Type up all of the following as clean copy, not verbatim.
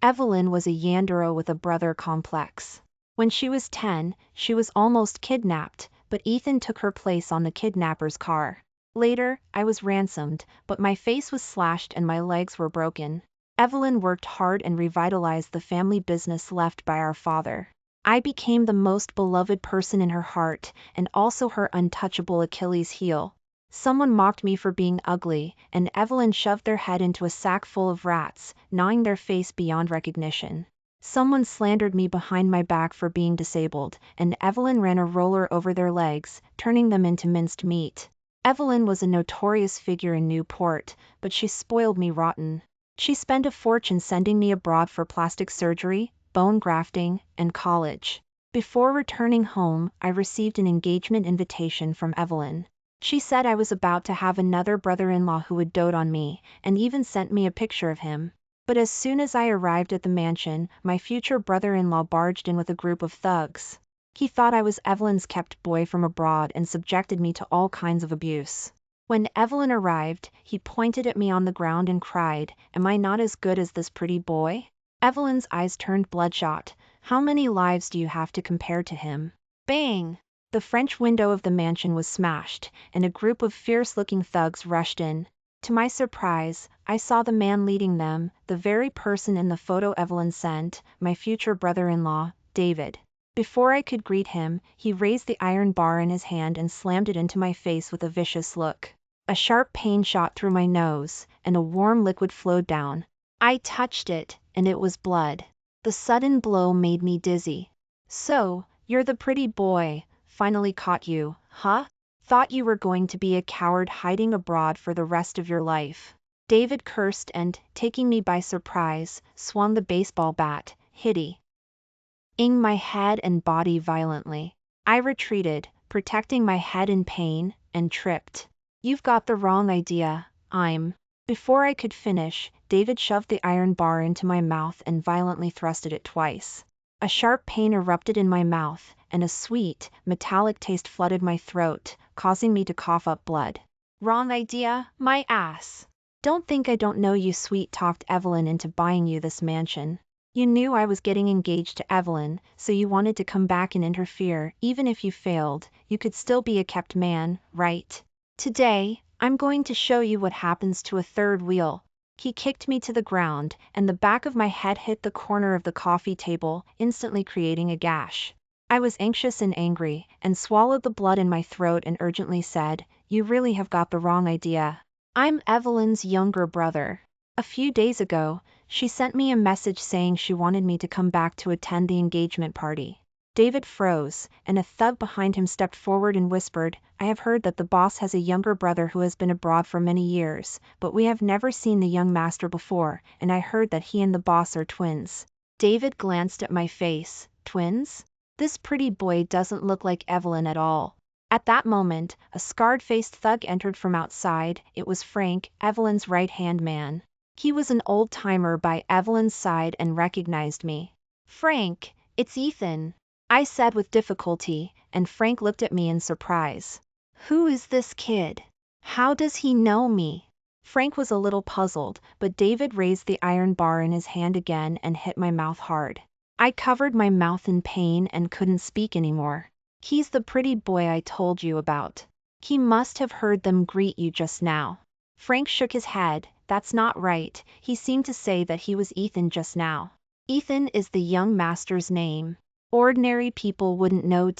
Evelyn was a Yandero with a brother complex. When she was 10, she was almost kidnapped, but Ethan took her place on the kidnapper's car. Later, I was ransomed, but my face was slashed and my legs were broken. Evelyn worked hard and revitalized the family business left by our father. I became the most beloved person in her heart, and also her untouchable Achilles heel. Someone mocked me for being ugly, and Evelyn shoved their head into a sack full of rats, gnawing their face beyond recognition. Someone slandered me behind my back for being disabled, and Evelyn ran a roller over their legs, turning them into minced meat. Evelyn was a notorious figure in Newport, but she spoiled me rotten. She spent a fortune sending me abroad for plastic surgery, bone grafting, and college. Before returning home, I received an engagement invitation from Evelyn. She said I was about to have another brother-in-law who would dote on me, and even sent me a picture of him. But as soon as I arrived at the mansion, my future brother-in-law barged in with a group of thugs. He thought I was Evelyn's kept boy from abroad and subjected me to all kinds of abuse. When Evelyn arrived, he pointed at me on the ground and cried, "Am I not as good as this pretty boy?" Evelyn's eyes turned bloodshot. "How many lives do you have to compare to him?" Bang! The French window of the mansion was smashed, and a group of fierce-looking thugs rushed in. To my surprise, I saw the man leading them, the very person in the photo Evelyn sent, my future brother-in-law, David. Before I could greet him, he raised the iron bar in his hand and slammed it into my face with a vicious look. A sharp pain shot through my nose, and a warm liquid flowed down. I touched it, and it was blood. The sudden blow made me dizzy. "So, you're the pretty boy. Finally caught you, huh? Thought you were going to be a coward hiding abroad for the rest of your life." David cursed and, taking me by surprise, swung the baseball bat, hitting my head and body violently. I retreated, protecting my head in pain, and tripped. "You've got the wrong idea, I'm..." Before I could finish, David shoved the iron bar into my mouth and violently thrusted it twice. A sharp pain erupted in my mouth, and a sweet, metallic taste flooded my throat, causing me to cough up blood. "Wrong idea, my ass. Don't think I don't know you sweet-talked Evelyn into buying you this mansion. You knew I was getting engaged to Evelyn, so you wanted to come back and interfere. Even if you failed, you could still be a kept man, right? Today, I'm going to show you what happens to a third wheel." He kicked me to the ground, and the back of my head hit the corner of the coffee table, instantly creating a gash. I was anxious and angry, and swallowed the blood in my throat and urgently said, "You really have got the wrong idea. I'm Evelyn's younger brother. A few days ago, she sent me a message saying she wanted me to come back to attend the engagement party." David froze, and a thug behind him stepped forward and whispered, "I have heard that the boss has a younger brother who has been abroad for many years, but we have never seen the young master before, and I heard that he and the boss are twins." David glanced at my face. "Twins? This pretty boy doesn't look like Evelyn at all." At that moment, a scarred-faced thug entered from outside. It was Frank, Evelyn's right-hand man. He was an old-timer by Evelyn's side and recognized me. "Frank, it's Ethan," I said with difficulty, and Frank looked at me in surprise. "Who is this kid? How does he know me?" Frank was a little puzzled, but David raised the iron bar in his hand again and hit my mouth hard. I covered my mouth in pain and couldn't speak anymore. "He's the pretty boy I told you about. He must have heard them greet you just now." Frank shook his head. "That's not right. He seemed to say that he was Ethan just now." "Ethan is the young master's name. Ordinary people wouldn't know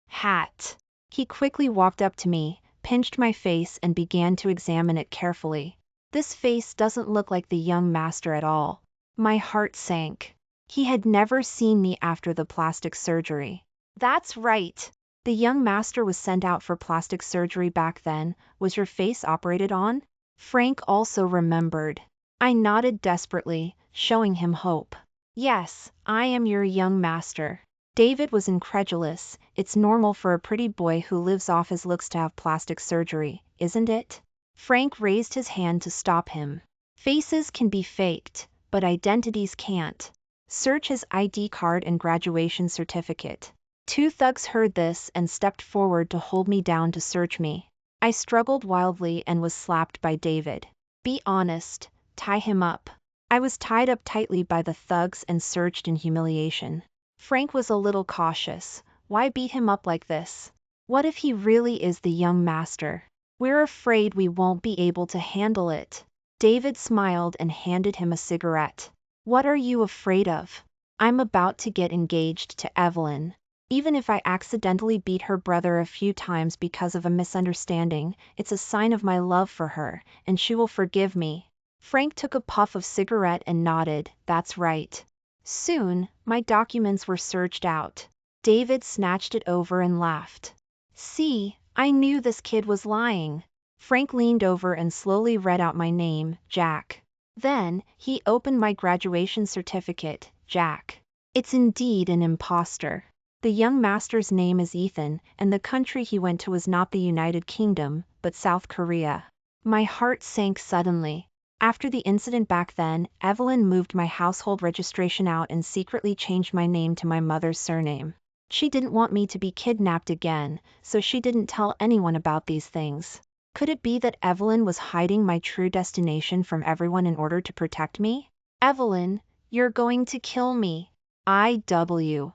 hat." He quickly walked up to me, pinched my face and began to examine it carefully. "This face doesn't look like the young master at all." My heart sank. He had never seen me after the plastic surgery. "That's right. The young master was sent out for plastic surgery back then. Was your face operated on?" Frank also remembered. I nodded desperately, showing him hope. "Yes, I am your young master." David was incredulous. "It's normal for a pretty boy who lives off his looks to have plastic surgery, isn't it?" Frank raised his hand to stop him. "Faces can be faked, but identities can't. Search his ID card and graduation certificate." Two thugs heard this and stepped forward to hold me down to search me. I struggled wildly and was slapped by David. "Be honest, tie him up." I was tied up tightly by the thugs and surged in humiliation. Frank was a little cautious. Why beat him up like this? What if he really is the young master? We're afraid we won't be able to handle it. David smiled and handed him a cigarette. What are you afraid of? I'm about to get engaged to Evelyn. Even if I accidentally beat her brother a few times because of a misunderstanding, it's a sign of my love for her, and she will forgive me. Frank took a puff of cigarette and nodded. That's right. Soon, my documents were searched out. David snatched it over and laughed. See, I knew this kid was lying. Frank leaned over and slowly read out my name, Jack. Then, he opened my graduation certificate, Jack. It's indeed an imposter. The young master's name is Ethan, and the country he went to was not the United Kingdom, but South Korea. My heart sank suddenly. After the incident back then, Evelyn moved my household registration out and secretly changed my name to my mother's surname. She didn't want me to be kidnapped again, so she didn't tell anyone about these things. Could it be that Evelyn was hiding my true destination from everyone in order to protect me? Evelyn, you're going to kill me. I.W.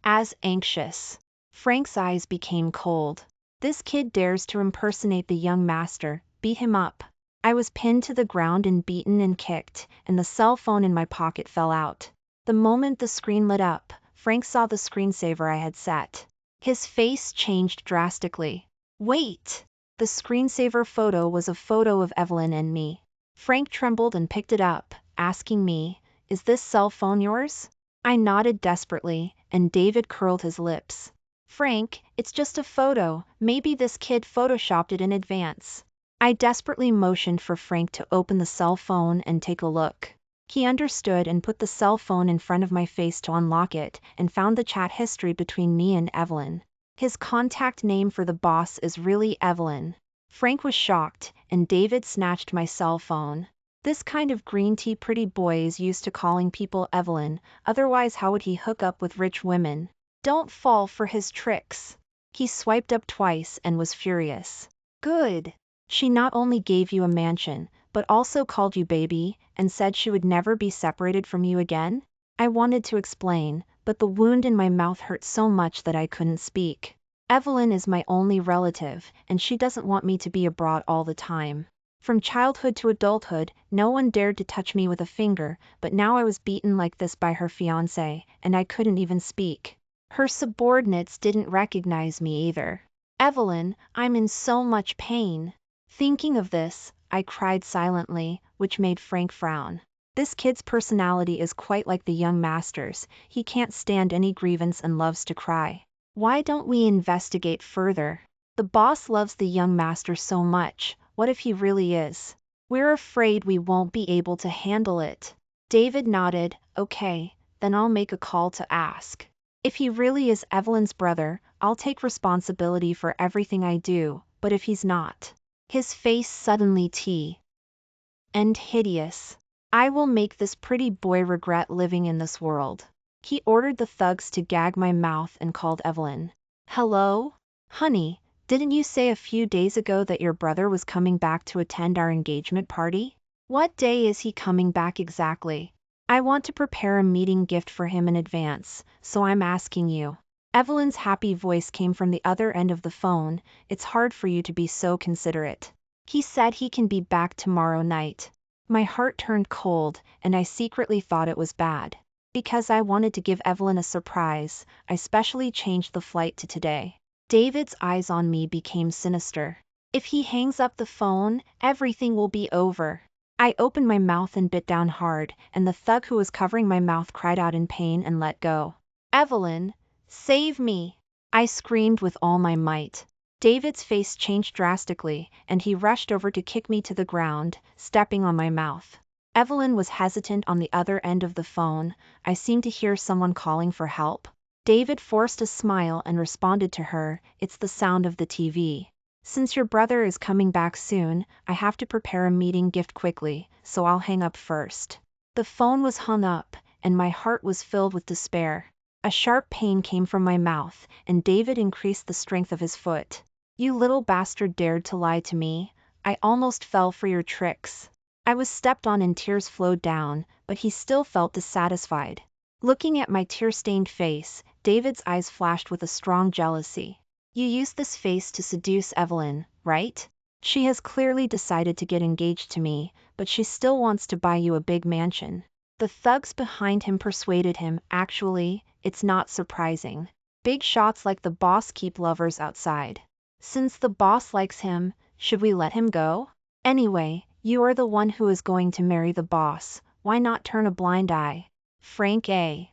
As anxious. Frank's eyes became cold. This kid dares to impersonate the young master, beat him up. I was pinned to the ground and beaten and kicked, and the cell phone in my pocket fell out. The moment the screen lit up, Frank saw the screensaver I had set. His face changed drastically. Wait! The screensaver photo was a photo of Evelyn and me. Frank trembled and picked it up, asking me, "Is this cell phone yours?" I nodded desperately, and David curled his lips. Frank, it's just a photo. Maybe this kid photoshopped it in advance. I desperately motioned for Frank to open the cell phone and take a look. He understood and put the cell phone in front of my face to unlock it, and found the chat history between me and Evelyn. His contact name for the boss is really Evelyn. Frank was shocked, and David snatched my cell phone. This kind of green tea pretty boy is used to calling people Evelyn, otherwise how would he hook up with rich women? Don't fall for his tricks. He swiped up twice and was furious. Good. She not only gave you a mansion, but also called you baby, and said she would never be separated from you again? I wanted to explain, but the wound in my mouth hurt so much that I couldn't speak. Evelyn is my only relative, and she doesn't want me to be abroad all the time. From childhood to adulthood, no one dared to touch me with a finger, but now I was beaten like this by her fiancé, and I couldn't even speak. Her subordinates didn't recognize me either. Evelyn, I'm in so much pain. Thinking of this, I cried silently, which made Frank frown. This kid's personality is quite like the young master's. He can't stand any grievance and loves to cry. Why don't we investigate further? The boss loves the young master so much. What if he really is? We're afraid we won't be able to handle it. David nodded. Okay, then I'll make a call to ask. If he really is Evelyn's brother, I'll take responsibility for everything I do, but if he's not? His face suddenly and hideous. I will make this pretty boy regret living in this world. He ordered the thugs to gag my mouth and called Evelyn. Hello? Honey, didn't you say a few days ago that your brother was coming back to attend our engagement party? What day is he coming back exactly? I want to prepare a meeting gift for him in advance, so I'm asking you. Evelyn's happy voice came from the other end of the phone. It's hard for you to be so considerate. He said he can be back tomorrow night. My heart turned cold, and I secretly thought it was bad. Because I wanted to give Evelyn a surprise, I specially changed the flight to today. David's eyes on me became sinister. If he hangs up the phone, everything will be over. I opened my mouth and bit down hard, and the thug who was covering my mouth cried out in pain and let go. Evelyn, save me! I screamed with all my might. David's face changed drastically, and he rushed over to kick me to the ground, stepping on my mouth. Evelyn was hesitant on the other end of the phone. I seemed to hear someone calling for help. David forced a smile and responded to her, "It's the sound of the TV. Since your brother is coming back soon, I have to prepare a meeting gift quickly, so I'll hang up first." The phone was hung up, and my heart was filled with despair. A sharp pain came from my mouth, and David increased the strength of his foot. You little bastard dared to lie to me. I almost fell for your tricks. I was stepped on and tears flowed down, but he still felt dissatisfied. Looking at my tear-stained face, David's eyes flashed with a strong jealousy. You used this face to seduce Evelyn, right? She has clearly decided to get engaged to me, but she still wants to buy you a big mansion. The thugs behind him persuaded him. Actually, it's not surprising. Big shots like the boss keep lovers outside. Since the boss likes him, should we let him go? Anyway, you are the one who is going to marry the boss, why not turn a blind eye? Frank A.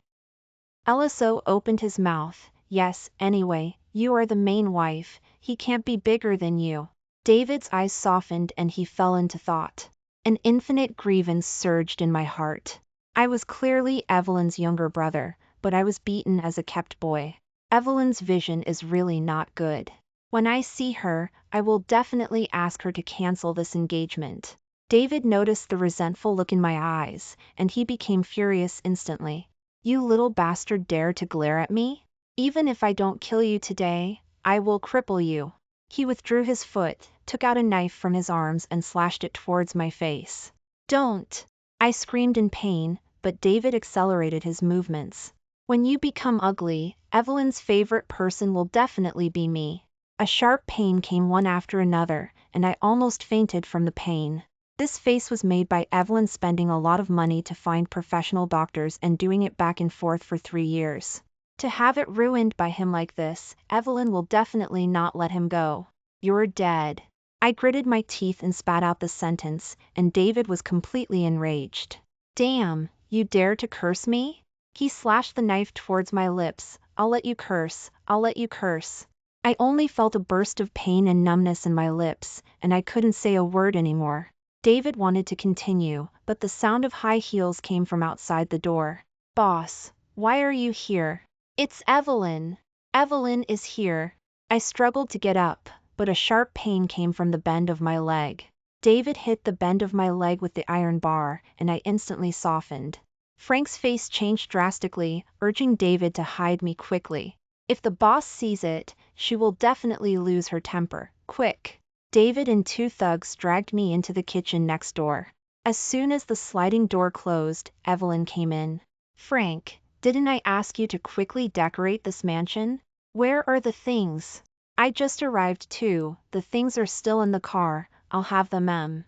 Eliso opened his mouth. Yes, anyway, you are the main wife, he can't be bigger than you. David's eyes softened and he fell into thought. An infinite grievance surged in my heart. I was clearly Evelyn's younger brother, but I was beaten as a kept boy. Evelyn's vision is really not good. When I see her, I will definitely ask her to cancel this engagement. David noticed the resentful look in my eyes, and he became furious instantly. You little bastard dare to glare at me? Even if I don't kill you today, I will cripple you. He withdrew his foot, took out a knife from his arms and slashed it towards my face. Don't! I screamed in pain, but David accelerated his movements. When you become ugly, Evelyn's favorite person will definitely be me. A sharp pain came one after another, and I almost fainted from the pain. This face was made by Evelyn spending a lot of money to find professional doctors and doing it back and forth for 3 years. To have it ruined by him like this, Evelyn will definitely not let him go. You're dead. I gritted my teeth and spat out the sentence, and David was completely enraged. Damn, you dare to curse me? He slashed the knife towards my lips. I'll let you curse, I'll let you curse. I only felt a burst of pain and numbness in my lips, and I couldn't say a word anymore. David wanted to continue, but the sound of high heels came from outside the door. Boss, why are you here? It's Evelyn. Evelyn is here. I struggled to get up, but a sharp pain came from the bend of my leg. David hit the bend of my leg with the iron bar, and I instantly softened. Frank's face changed drastically, urging David to hide me quickly. If the boss sees it, she will definitely lose her temper. Quick! David and 2 thugs dragged me into the kitchen next door. As soon as the sliding door closed, Evelyn came in. Frank, didn't I ask you to quickly decorate this mansion? Where are the things? I just arrived too, the things are still in the car, I'll have them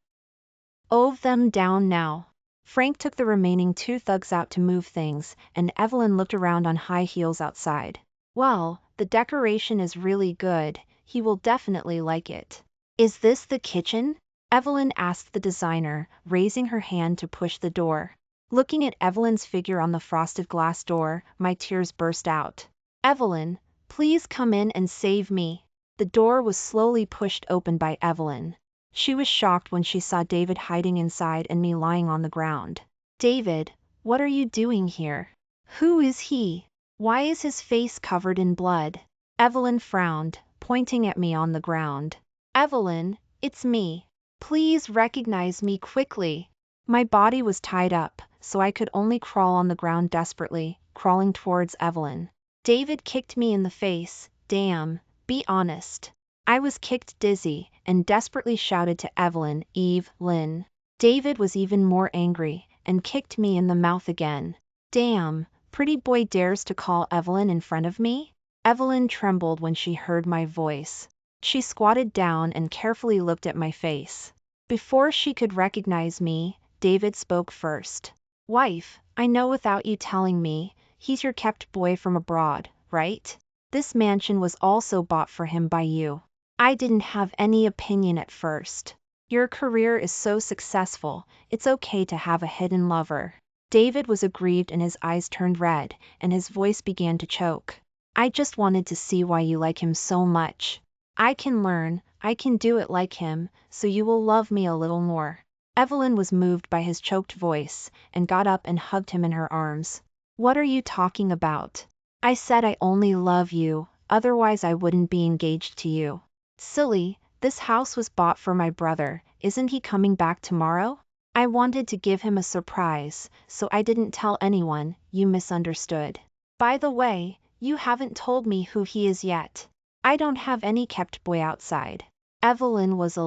Ove them down now. Frank took the remaining 2 thugs out to move things, and Evelyn looked around on high heels outside. Well, the decoration is really good, he will definitely like it. Is this the kitchen? Evelyn asked the designer, raising her hand to push the door. Looking at Evelyn's figure on the frosted glass door, my tears burst out. Evelyn, please come in and save me. The door was slowly pushed open by Evelyn. She was shocked when she saw David hiding inside and me lying on the ground. David, what are you doing here? Who is he? Why is his face covered in blood? Evelyn frowned, pointing at me on the ground. Evelyn, it's me. Please recognize me quickly. My body was tied up, so I could only crawl on the ground desperately, crawling towards Evelyn. David kicked me in the face. Damn, be honest. I was kicked dizzy, and desperately shouted to Evelyn, Evelyn. David was even more angry, and kicked me in the mouth again. Damn, pretty boy dares to call Evelyn in front of me? Evelyn trembled when she heard my voice. She squatted down and carefully looked at my face. Before she could recognize me, David spoke first. Wife, I know without you telling me, he's your kept boy from abroad, right? This mansion was also bought for him by you. I didn't have any opinion at first. Your career is so successful, it's okay to have a hidden lover. David was aggrieved and his eyes turned red, and his voice began to choke. I just wanted to see why you like him so much. I can learn, I can do it like him, so you will love me a little more. Evelyn was moved by his choked voice, and got up and hugged him in her arms. What are you talking about? I said I only love you, otherwise I wouldn't be engaged to you. Silly, this house was bought for my brother, isn't he coming back tomorrow? I wanted to give him a surprise, so I didn't tell anyone, you misunderstood. By the way, you haven't told me who he is yet. I don't have any kept boy outside. Evelyn was a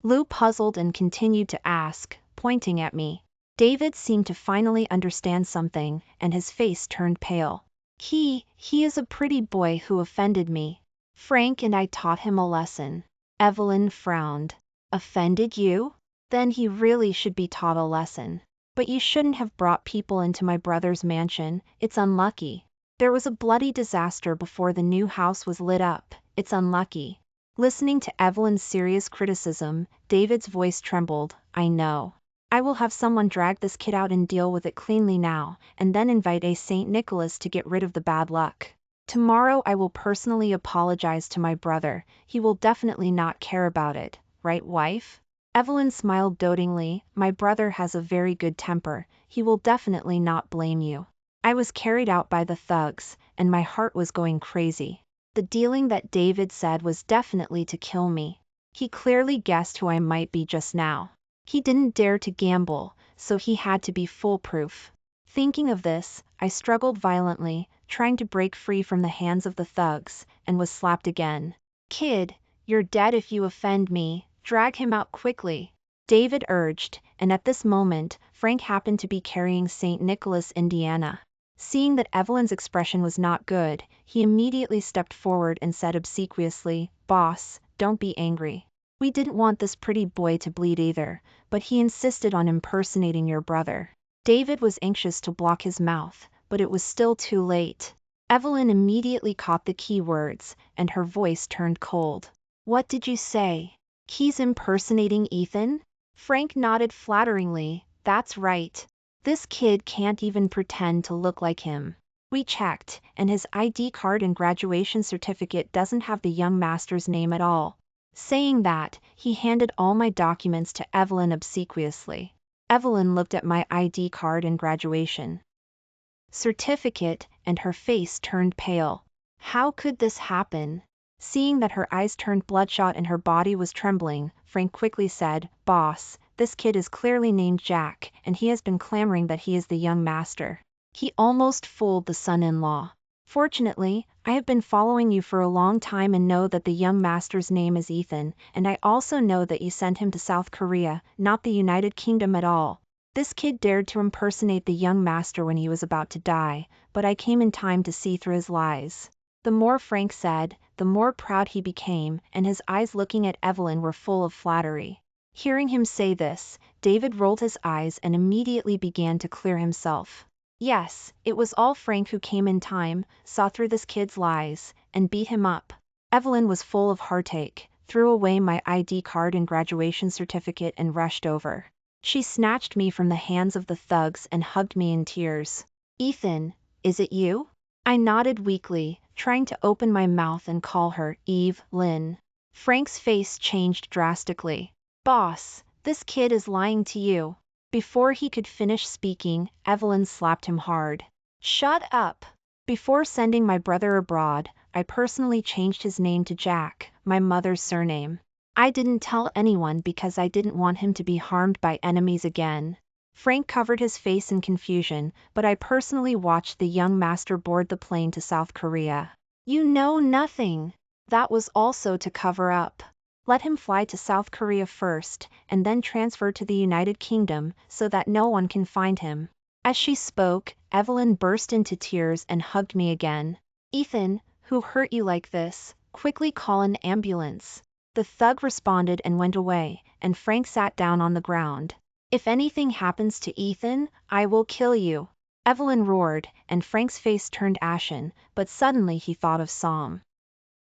Lou puzzled and continued to ask, pointing at me. David seemed to finally understand something, and his face turned pale. He is a pretty boy who offended me. Frank and I taught him a lesson. Evelyn frowned. Offended you? Then he really should be taught a lesson. But you shouldn't have brought people into my brother's mansion, it's unlucky. There was a bloody disaster before the new house was lit up, it's unlucky. Listening to Evelyn's serious criticism, David's voice trembled. I know. I will have someone drag this kid out and deal with it cleanly now, and then invite a St. Nicholas to get rid of the bad luck. Tomorrow I will personally apologize to my brother, he will definitely not care about it, right wife? Evelyn smiled dotingly. My brother has a very good temper, he will definitely not blame you. I was carried out by the thugs, and my heart was going crazy. The dealing that David said was definitely to kill me. He clearly guessed who I might be just now. He didn't dare to gamble, so he had to be foolproof. Thinking of this, I struggled violently, trying to break free from the hands of the thugs, and was slapped again. Kid, you're dead if you offend me, drag him out quickly. David urged, and at this moment, Frank happened to be carrying St. Nicholas, Indiana. Seeing that Evelyn's expression was not good, he immediately stepped forward and said obsequiously, Boss, don't be angry. We didn't want this pretty boy to bleed either, but he insisted on impersonating your brother. David was anxious to block his mouth, but it was still too late. Evelyn immediately caught the key words, and her voice turned cold. What did you say? He's impersonating Ethan? Frank nodded flatteringly. That's right. This kid can't even pretend to look like him. We checked, and his ID card and graduation certificate doesn't have the young master's name at all. Saying that, he handed all my documents to Evelyn obsequiously. Evelyn looked at my ID card and graduation certificate, and her face turned pale. How could this happen? Seeing that her eyes turned bloodshot and her body was trembling, Frank quickly said, Boss, this kid is clearly named Jack, and he has been clamoring that he is the young master. He almost fooled the son-in-law. Fortunately, I have been following you for a long time and know that the young master's name is Ethan, and I also know that you sent him to South Korea, not the United Kingdom at all. This kid dared to impersonate the young master when he was about to die, but I came in time to see through his lies. The more Frank said, the more proud he became, and his eyes looking at Evelyn were full of flattery. Hearing him say this, David rolled his eyes and immediately began to clear himself. Yes, it was all Frank who came in time, saw through this kid's lies, and beat him up. Evelyn was full of heartache, threw away my ID card and graduation certificate and rushed over. She snatched me from the hands of the thugs and hugged me in tears. Ethan, is it you? I nodded weakly, trying to open my mouth and call her Evelyn. Frank's face changed drastically. Boss, this kid is lying to you. Before he could finish speaking, Evelyn slapped him hard. Shut up. Before sending my brother abroad, I personally changed his name to Jack, my mother's surname. I didn't tell anyone because I didn't want him to be harmed by enemies again. Frank covered his face in confusion, but I personally watched the young master board the plane to South Korea. You know nothing. That was also to cover up. Let him fly to South Korea first, and then transfer to the United Kingdom, so that no one can find him. As she spoke, Evelyn burst into tears and hugged me again. Ethan, who hurt you like this? Quickly call an ambulance. The thug responded and went away, and Frank sat down on the ground. If anything happens to Ethan, I will kill you. Evelyn roared, and Frank's face turned ashen, but suddenly he thought of Psalm.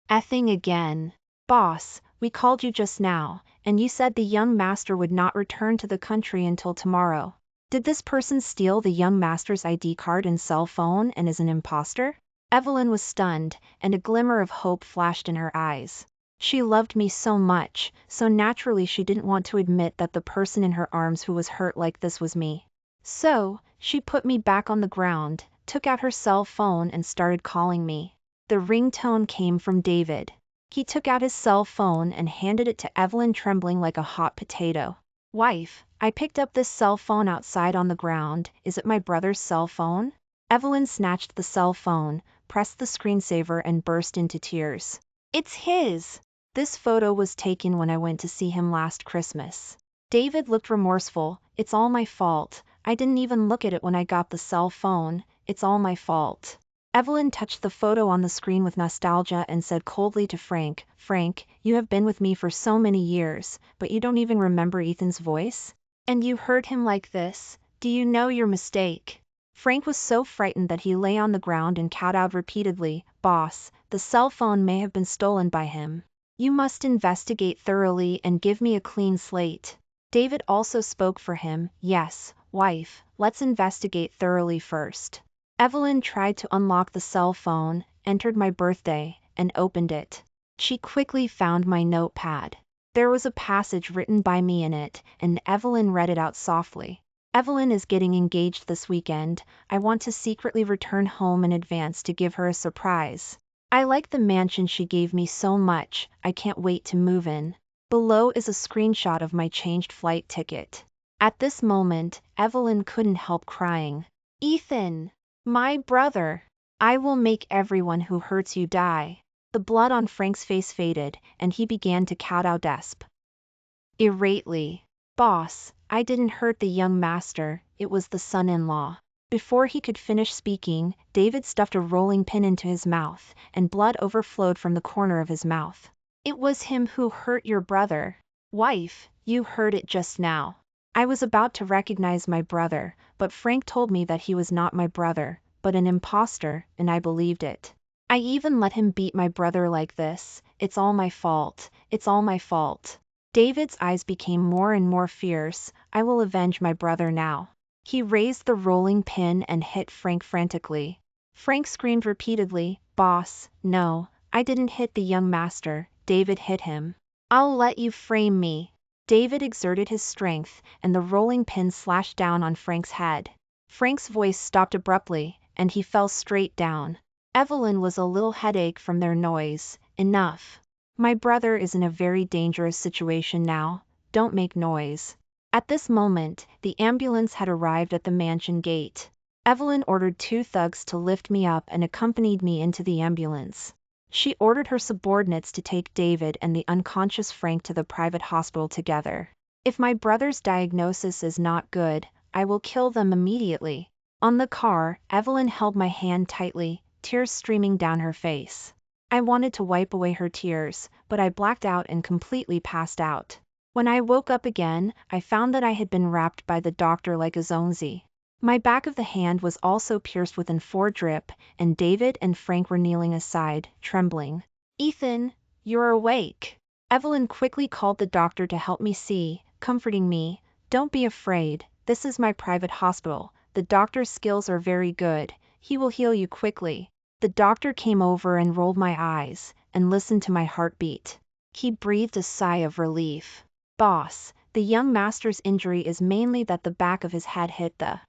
Effing again. Boss, we called you just now, and you said the young master would not return to the country until tomorrow. Did this person steal the young master's ID card and cell phone and is an imposter? Evelyn was stunned, and a glimmer of hope flashed in her eyes. She loved me so much, so naturally she didn't want to admit that the person in her arms who was hurt like this was me. So, she put me back on the ground, took out her cell phone and started calling me. The ringtone came from David. He took out his cell phone and handed it to Evelyn, trembling like a hot potato. Wife, I picked up this cell phone outside on the ground. Is it my brother's cell phone? Evelyn snatched the cell phone, pressed the screensaver and burst into tears. It's his. This photo was taken when I went to see him last Christmas. David looked remorseful. It's all my fault. I didn't even look at it when I got the cell phone. It's all my fault. Evelyn touched the photo on the screen with nostalgia and said coldly to Frank, Frank, you have been with me for so many years, but you don't even remember Ethan's voice? And you heard him like this? Do you know your mistake? Frank was so frightened that he lay on the ground and kowtowed repeatedly, Boss, the cell phone may have been stolen by him. You must investigate thoroughly and give me a clean slate. David also spoke for him, Yes, wife, let's investigate thoroughly first. Evelyn tried to unlock the cell phone, entered my birthday, and opened it. She quickly found my notepad. There was a passage written by me in it, and Evelyn read it out softly. Evelyn is getting engaged this weekend. I want to secretly return home in advance to give her a surprise. I like the mansion she gave me so much, I can't wait to move in. Below is a screenshot of my changed flight ticket. At this moment, Evelyn couldn't help crying. Ethan! My brother! I will make everyone who hurts you die. The blood on Frank's face faded, and he began to kowtow irately. Boss, I didn't hurt the young master, it was the son-in-law. Before he could finish speaking, David stuffed a rolling pin into his mouth, and blood overflowed from the corner of his mouth. It was him who hurt your brother. Wife, you heard it just now. I was about to recognize my brother, but Frank told me that he was not my brother, but an imposter, and I believed it. I even let him beat my brother like this. It's all my fault. It's all my fault. David's eyes became more and more fierce. I will avenge my brother now. He raised the rolling pin and hit Frank frantically. Frank screamed repeatedly, Boss, no, I didn't hit the young master, David hit him. I'll let you frame me. David exerted his strength, and the rolling pin slashed down on Frank's head. Frank's voice stopped abruptly, and he fell straight down. Evelyn was a little headache from their noise. Enough. My brother is in a very dangerous situation now. Don't make noise. At this moment, the ambulance had arrived at the mansion gate. Evelyn ordered 2 thugs to lift me up and accompanied me into the ambulance. She ordered her subordinates to take David and the unconscious Frank to the private hospital together. If my brother's diagnosis is not good, I will kill them immediately. On the car, Evelyn held my hand tightly, tears streaming down her face. I wanted to wipe away her tears, but I blacked out and completely passed out. When I woke up again, I found that I had been wrapped by the doctor like a zombie. My back of the hand was also pierced with an 4 drip, and David and Frank were kneeling aside, trembling. Ethan, you're awake. Evelyn quickly called the doctor to help me see, comforting me. Don't be afraid, this is my private hospital. The doctor's skills are very good. He will heal you quickly. The doctor came over and rolled my eyes, and listened to my heartbeat. He breathed a sigh of relief. Boss, the young master's injury is mainly that the back of his head hit the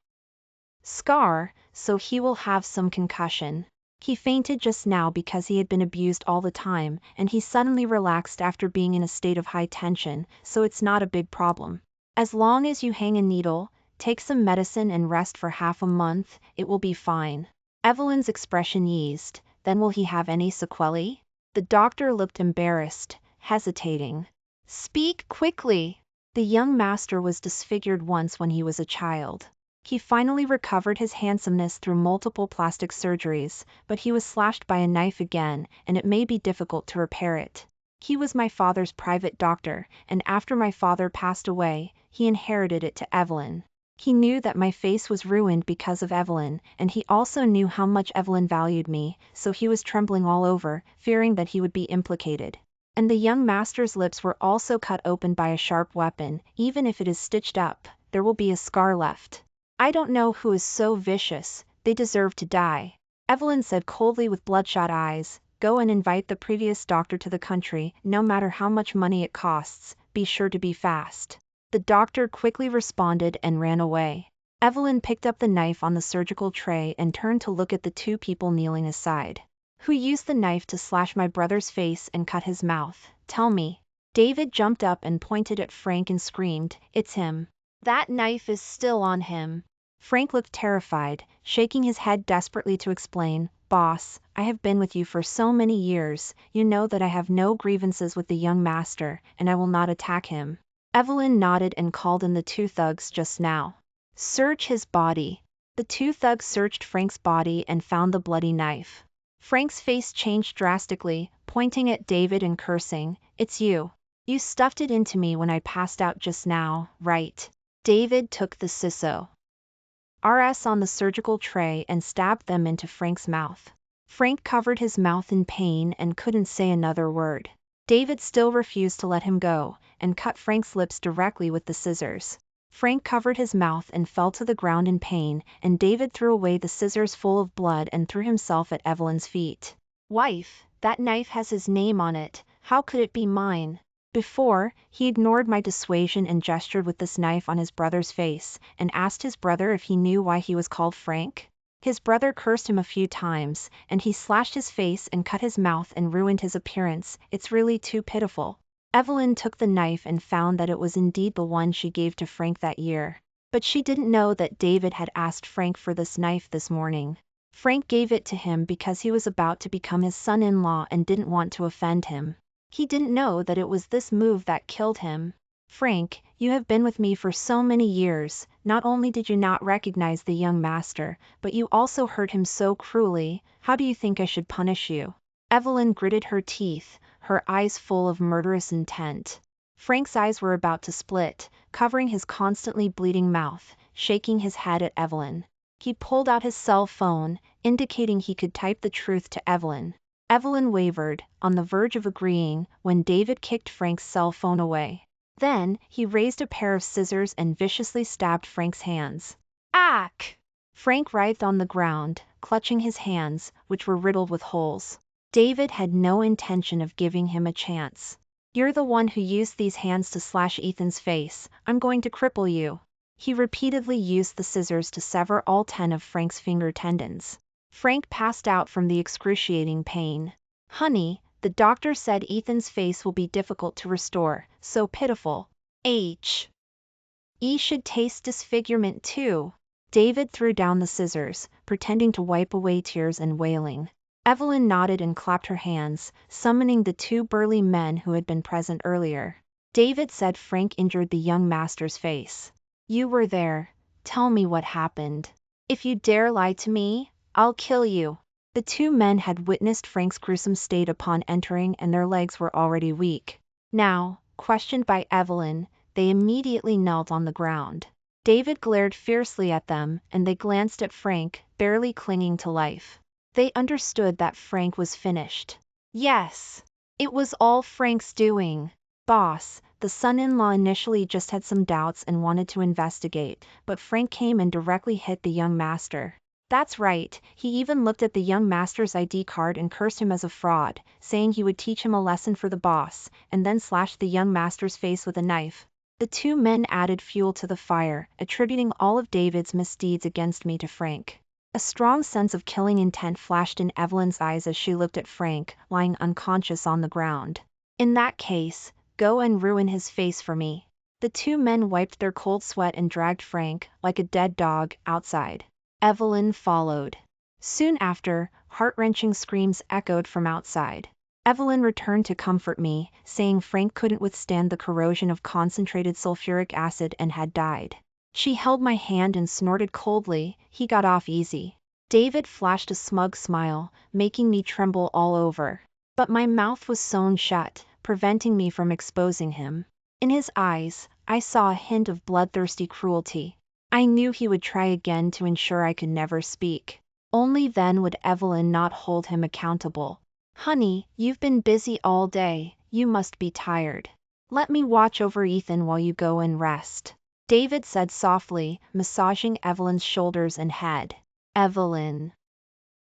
scar, so he will have some concussion. He fainted just now because he had been abused all the time, and he suddenly relaxed after being in a state of high tension, so it's not a big problem. As long as you hang a needle, take some medicine and rest for half a month, it will be fine. Evelyn's expression eased. Then will he have any sequelae? The doctor looked embarrassed, hesitating. Speak quickly. The young master was disfigured once when he was a child. He finally recovered his handsomeness through multiple plastic surgeries, but he was slashed by a knife again, and it may be difficult to repair it. He was my father's private doctor, and after my father passed away, he inherited it to Evelyn. He knew that my face was ruined because of Evelyn, and he also knew how much Evelyn valued me, so he was trembling all over, fearing that he would be implicated. And the young master's lips were also cut open by a sharp weapon. Even if it is stitched up, there will be a scar left. I don't know who is so vicious, they deserve to die. Evelyn said coldly with bloodshot eyes, Go and invite the previous doctor to the country, no matter how much money it costs, be sure to be fast. The doctor quickly responded and ran away. Evelyn picked up the knife on the surgical tray and turned to look at the 2 people kneeling aside. Who used the knife to slash my brother's face and cut his mouth? Tell me. David jumped up and pointed at Frank and screamed, It's him. That knife is still on him. Frank looked terrified, shaking his head desperately to explain, Boss, I have been with you for so many years, you know that I have no grievances with the young master, and I will not attack him. Evelyn nodded and called in the two thugs just now. Search his body. The two thugs searched Frank's body and found the bloody knife. Frank's face changed drastically, pointing at David and cursing, "It's you. You stuffed it into me when I passed out just now, right?" David took the scissors on the surgical tray and stabbed them into Frank's mouth. Frank covered his mouth in pain and couldn't say another word. David still refused to let him go, and cut Frank's lips directly with the scissors. Frank covered his mouth and fell to the ground in pain, and David threw away the scissors full of blood and threw himself at Evelyn's feet. "Wife, that knife has his name on it, how could it be mine?" Before, he ignored my dissuasion and gestured with this knife on his brother's face, and asked his brother if he knew why he was called Frank. His brother cursed him a few times, and he slashed his face and cut his mouth and ruined his appearance. It's really too pitiful. Evelyn took the knife and found that it was indeed the one she gave to Frank that year. But she didn't know that David had asked Frank for this knife this morning. Frank gave it to him because he was about to become his son-in-law and didn't want to offend him. He didn't know that it was this move that killed him. "Frank, you have been with me for so many years, not only did you not recognize the young master, but you also hurt him so cruelly. How do you think I should punish you?" Evelyn gritted her teeth, her eyes full of murderous intent. Frank's eyes were about to split, covering his constantly bleeding mouth, shaking his head at Evelyn. He pulled out his cell phone, indicating he could type the truth to Evelyn. Evelyn wavered, on the verge of agreeing, when David kicked Frank's cell phone away. Then, he raised a pair of scissors and viciously stabbed Frank's hands. "Ack!" Frank writhed on the ground, clutching his hands, which were riddled with holes. David had no intention of giving him a chance. "You're the one who used these hands to slash Ethan's face. I'm going to cripple you." He repeatedly used the scissors to sever all 10 of Frank's finger tendons. Frank passed out from the excruciating pain. "Honey, the doctor said Ethan's face will be difficult to restore, so pitiful. He should taste disfigurement too." David threw down the scissors, pretending to wipe away tears and wailing. Evelyn nodded and clapped her hands, summoning the 2 burly men who had been present earlier. David said Frank injured the young master's face. "You were there. Tell me what happened. If you dare lie to me, I'll kill you." The 2 men had witnessed Frank's gruesome state upon entering, and their legs were already weak. Now, questioned by Evelyn, they immediately knelt on the ground. David glared fiercely at them, and they glanced at Frank, barely clinging to life. They understood that Frank was finished. Yes, it was all Frank's doing. Boss, the son-in-law initially just had some doubts and wanted to investigate, but Frank came and directly hit the young master. That's right, he even looked at the young master's ID card and cursed him as a fraud, saying he would teach him a lesson for the boss, and then slashed the young master's face with a knife. The 2 men added fuel to the fire, attributing all of David's misdeeds against me to Frank. A strong sense of killing intent flashed in Evelyn's eyes as she looked at Frank, lying unconscious on the ground. "In that case, go and ruin his face for me." The 2 men wiped their cold sweat and dragged Frank, like a dead dog, outside. Evelyn followed. Soon after, heart-wrenching screams echoed from outside. Evelyn returned to comfort me, saying Frank couldn't withstand the corrosion of concentrated sulfuric acid and had died. She held my hand and snorted coldly, "He got off easy." David flashed a smug smile, making me tremble all over. But my mouth was sewn shut, preventing me from exposing him. In his eyes, I saw a hint of bloodthirsty cruelty. I knew he would try again to ensure I could never speak. Only then would Evelyn not hold him accountable. "Honey, you've been busy all day, you must be tired. Let me watch over Ethan while you go and rest," David said softly, massaging Evelyn's shoulders and head. Evelyn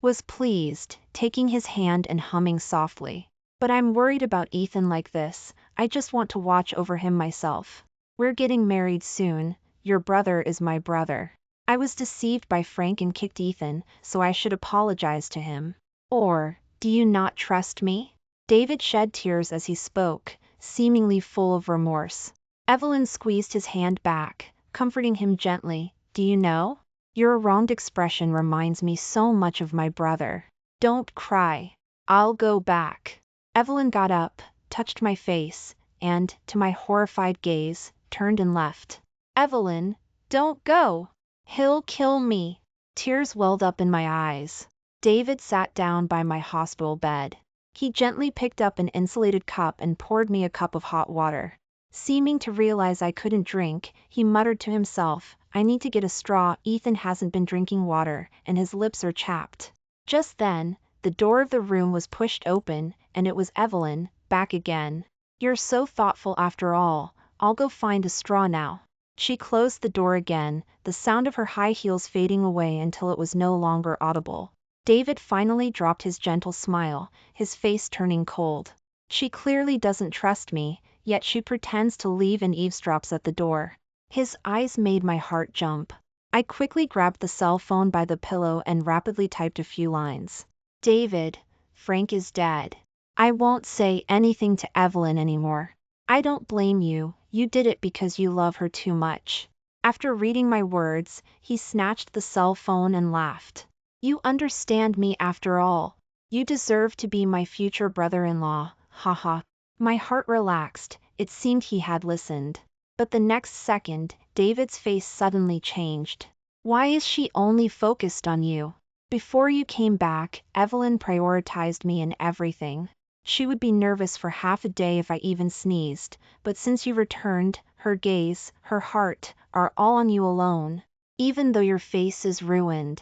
was pleased, taking his hand and humming softly. "But I'm worried about Ethan like this, I just want to watch over him myself. We're getting married soon. Your brother is my brother. I was deceived by Frank and kicked Ethan, so I should apologize to him. Or, do you not trust me?" David shed tears as he spoke, seemingly full of remorse. Evelyn squeezed his hand back, comforting him gently. "Do you know? Your wronged expression reminds me so much of my brother. Don't cry. I'll go back. Evelyn got up, touched my face, and, to my horrified gaze, turned and left. Evelyn, don't go. He'll kill me. Tears welled up in my eyes. David sat down by my hospital bed. He gently picked up an insulated cup and poured me a cup of hot water. Seeming to realize I couldn't drink, he muttered to himself, I need to get a straw. Ethan hasn't been drinking water, and his lips are chapped. Just then, the door of the room was pushed open, and it was Evelyn, back again. You're so thoughtful after all. I'll go find a straw now. She closed the door again, the sound of her high heels fading away until it was no longer audible. David finally dropped his gentle smile, his face turning cold. She clearly doesn't trust me, yet she pretends to leave and eavesdrops at the door. His eyes made my heart jump. I quickly grabbed the cell phone by the pillow and rapidly typed a few lines. David, Frank is dead. I won't say anything to Evelyn anymore. I don't blame you, you did it because you love her too much. After reading my words, he snatched the cell phone and laughed. You understand me after all. You deserve to be my future brother-in-law, haha. My heart relaxed, it seemed he had listened. But the next second, David's face suddenly changed. Why is she only focused on you? Before you came back, Evelyn prioritized me in everything. She would be nervous for half a day if I even sneezed, but since you returned, her gaze, her heart, are all on you alone. Even though your face is ruined,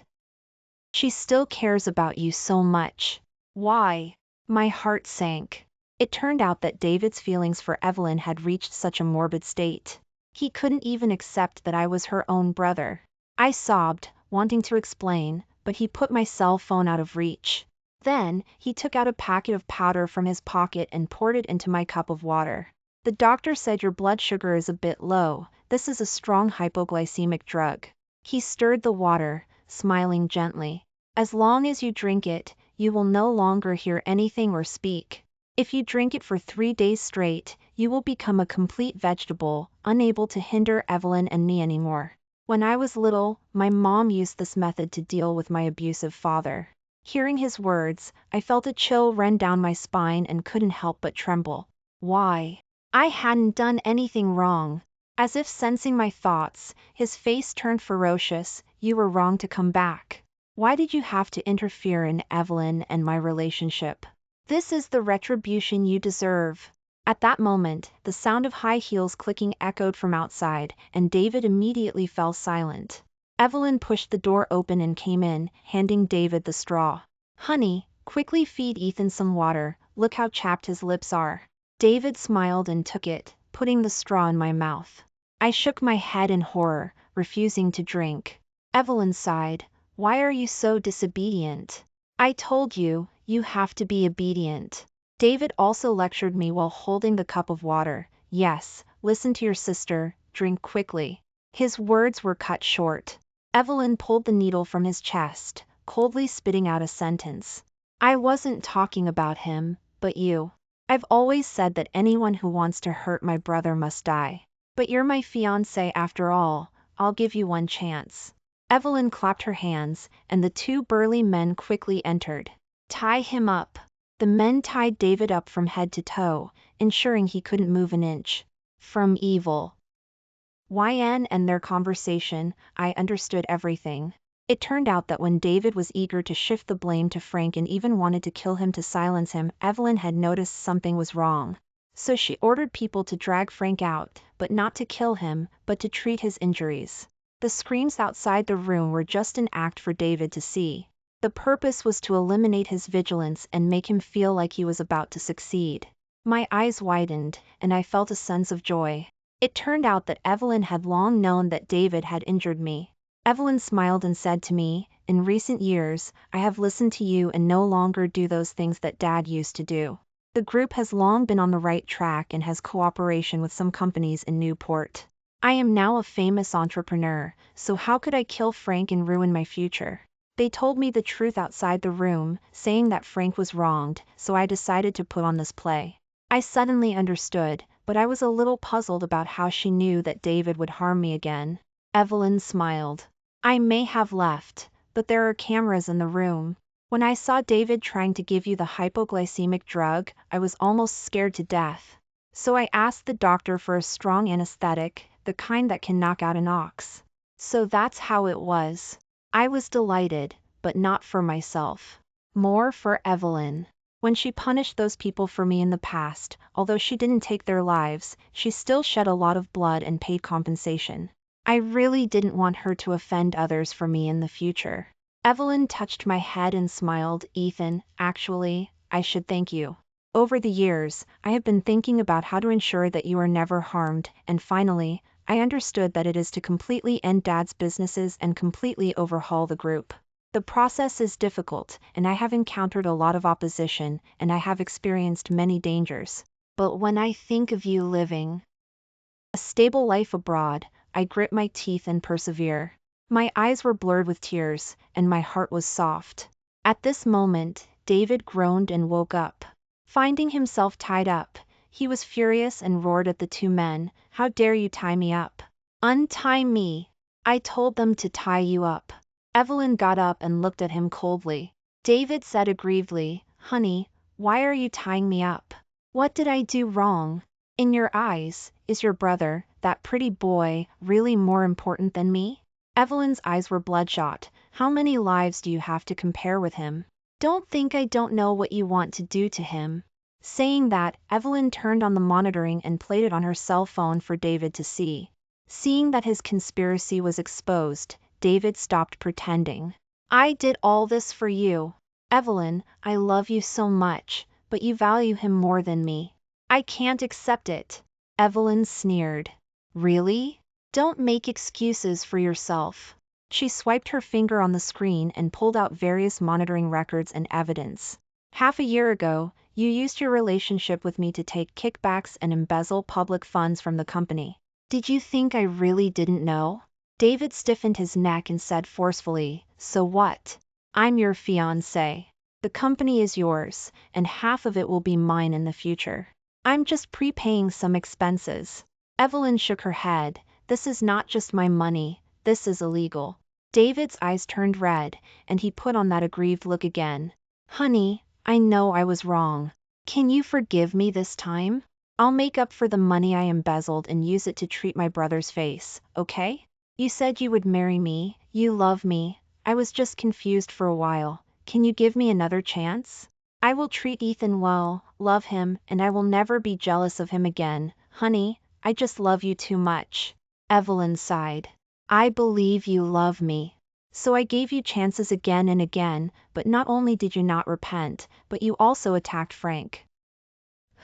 she still cares about you so much. Why? My heart sank. It turned out that David's feelings for Evelyn had reached such a morbid state. He couldn't even accept that I was her own brother. I sobbed, wanting to explain, but he put my cell phone out of reach. Then, he took out a packet of powder from his pocket and poured it into my cup of water. The doctor said your blood sugar is a bit low. This is a strong hypoglycemic drug. He stirred the water, smiling gently. As long as you drink it, you will no longer hear anything or speak. If you drink it for 3 days straight, you will become a complete vegetable, unable to hinder Evelyn and me anymore. When I was little, my mom used this method to deal with my abusive father. Hearing his words, I felt a chill run down my spine and couldn't help but tremble. Why? I hadn't done anything wrong. As if sensing my thoughts, his face turned ferocious. You were wrong to come back. Why did you have to interfere in Evelyn and my relationship? This is the retribution you deserve. At that moment, the sound of high heels clicking echoed from outside, and David immediately fell silent. Evelyn pushed the door open and came in, handing David the straw. Honey, quickly feed Ethan some water, look how chapped his lips are. David smiled and took it, putting the straw in my mouth. I shook my head in horror, refusing to drink. Evelyn sighed. Why are you so disobedient? I told you, you have to be obedient. David also lectured me while holding the cup of water. Yes, listen to your sister, drink quickly. His words were cut short. Evelyn pulled the needle from his chest, coldly spitting out a sentence. I wasn't talking about him, but you. I've always said that anyone who wants to hurt my brother must die. But you're my fiancé after all, I'll give you one chance. Evelyn clapped her hands, and the 2 burly men quickly entered. Tie him up. The men tied David up from head to toe, ensuring he couldn't move an inch. From evil. YN and their conversation, I understood everything. It turned out that when David was eager to shift the blame to Frank and even wanted to kill him to silence him, Evelyn had noticed something was wrong. So she ordered people to drag Frank out, but not to kill him, but to treat his injuries. The screams outside the room were just an act for David to see. The purpose was to eliminate his vigilance and make him feel like he was about to succeed. My eyes widened, and I felt a sense of joy. It turned out that Evelyn had long known that David had injured me. Evelyn smiled and said to me, in recent years, I have listened to you and no longer do those things that Dad used to do. The group has long been on the right track and has cooperation with some companies in Newport. I am now a famous entrepreneur, so how could I kill Frank and ruin my future? They told me the truth outside the room, saying that Frank was wronged, so I decided to put on this play. I suddenly understood, but I was a little puzzled about how she knew that David would harm me again. Evelyn smiled. I may have left, but there are cameras in the room. When I saw David trying to give you the hypoglycemic drug, I was almost scared to death. So I asked the doctor for a strong anesthetic, the kind that can knock out an ox. So that's how it was. I was delighted, but not for myself. More for Evelyn. When she punished those people for me in the past, although she didn't take their lives, she still shed a lot of blood and paid compensation. I really didn't want her to offend others for me in the future. Evelyn touched my head and smiled. Ethan, actually, I should thank you. Over the years, I have been thinking about how to ensure that you are never harmed, and finally, I understood that it is to completely end Dad's businesses and completely overhaul the group. The process is difficult, and I have encountered a lot of opposition, and I have experienced many dangers. But when I think of you living a stable life abroad, I grit my teeth and persevere. My eyes were blurred with tears, and my heart was soft. At this moment, David groaned and woke up. Finding himself tied up, he was furious and roared at the two men, "How dare you tie me up? Untie me! I told them to tie you up." Evelyn got up and looked at him coldly. David said aggrievedly, "Honey, why are you tying me up? What did I do wrong? In your eyes, is your brother, that pretty boy, really more important than me?" Evelyn's eyes were bloodshot. "How many lives do you have to compare with him? Don't think I don't know what you want to do to him." Saying that, Evelyn turned on the monitoring and played it on her cell phone for David to see. Seeing that his conspiracy was exposed, David stopped pretending. "I did all this for you. Evelyn, I love you so much, but you value him more than me. I can't accept it." Evelyn sneered. "Really? Don't make excuses for yourself." She swiped her finger on the screen and pulled out various monitoring records and evidence. "Half a year ago, you used your relationship with me to take kickbacks and embezzle public funds from the company. Did you think I really didn't know?" David stiffened his neck and said forcefully, "So what? I'm your fiancé. The company is yours, and half of it will be mine in the future. I'm just prepaying some expenses." Evelyn shook her head. "This is not just my money, this is illegal." David's eyes turned red, and he put on that aggrieved look again. "Honey, I know I was wrong. Can you forgive me this time? I'll make up for the money I embezzled and use it to treat my brother's face, okay? You said you would marry me, you love me. I was just confused for a while. Can you give me another chance? I will treat Ethan well, love him, and I will never be jealous of him again. Honey, I just love you too much." Evelyn sighed. "I believe you love me. So I gave you chances again and again, but not only did you not repent, but you also attacked Frank,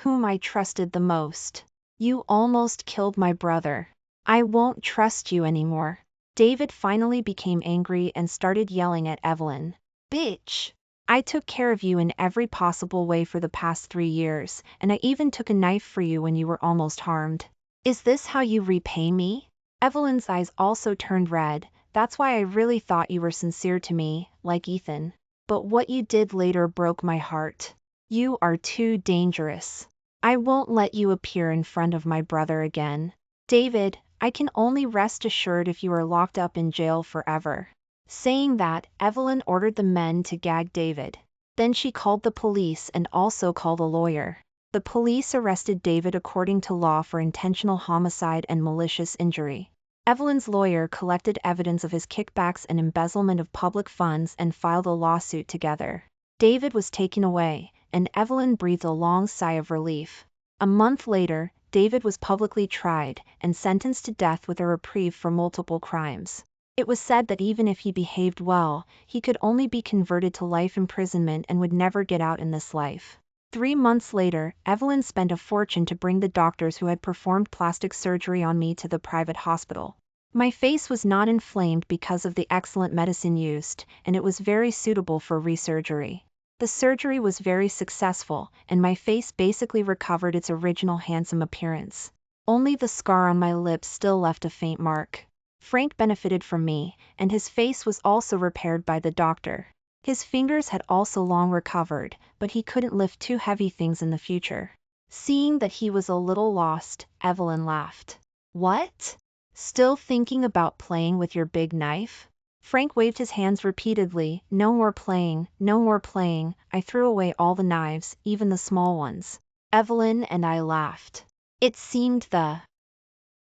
whom I trusted the most. You almost killed my brother. I won't trust you anymore." David finally became angry and started yelling at Evelyn. "Bitch! I took care of you in every possible way for the past 3 years, and I even took a knife for you when you were almost harmed. Is this how you repay me?" Evelyn's eyes also turned red. "That's why I really thought you were sincere to me, like Ethan. But what you did later broke my heart. You are too dangerous. I won't let you appear in front of my brother again. David, I can only rest assured if you are locked up in jail forever." Saying that, Evelyn ordered the men to gag David. Then she called the police and also called a lawyer. The police arrested David according to law for intentional homicide and malicious injury. Evelyn's lawyer collected evidence of his kickbacks and embezzlement of public funds and filed a lawsuit together. David was taken away, and Evelyn breathed a long sigh of relief. A month later, David was publicly tried and sentenced to death with a reprieve for multiple crimes. It was said that even if he behaved well, he could only be converted to life imprisonment and would never get out in this life. 3 months later, Evelyn spent a fortune to bring the doctors who had performed plastic surgery on me to the private hospital. My face was not inflamed because of the excellent medicine used, and it was very suitable for resurgery. The surgery was very successful, and my face basically recovered its original handsome appearance. Only the scar on my lips still left a faint mark. Frank benefited from me, and his face was also repaired by the doctor. His fingers had also long recovered, but he couldn't lift 2 heavy things in the future. Seeing that he was a little lost, Evelyn laughed. "What? Still thinking about playing with your big knife? Frank waved his hands repeatedly. No more playing, no more playing. I threw away all the knives, even the small ones. Evelyn and I laughed. It seemed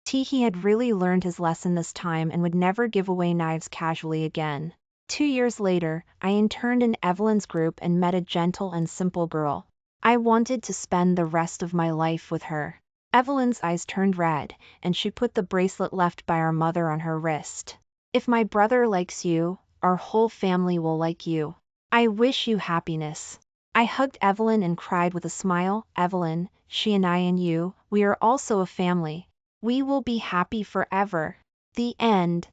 he had really learned his lesson this time and would never give away knives casually again. 2 years later, I interned in Evelyn's group and met a gentle and simple girl. I wanted to spend the rest of my life with her. Evelyn's eyes turned red, and she put the bracelet left by our mother on her wrist. If my brother likes you, our whole family will like you. I wish you happiness. I hugged Evelyn and cried with a smile. Evelyn, she and I and you, we are also a family. We will be happy forever. The end.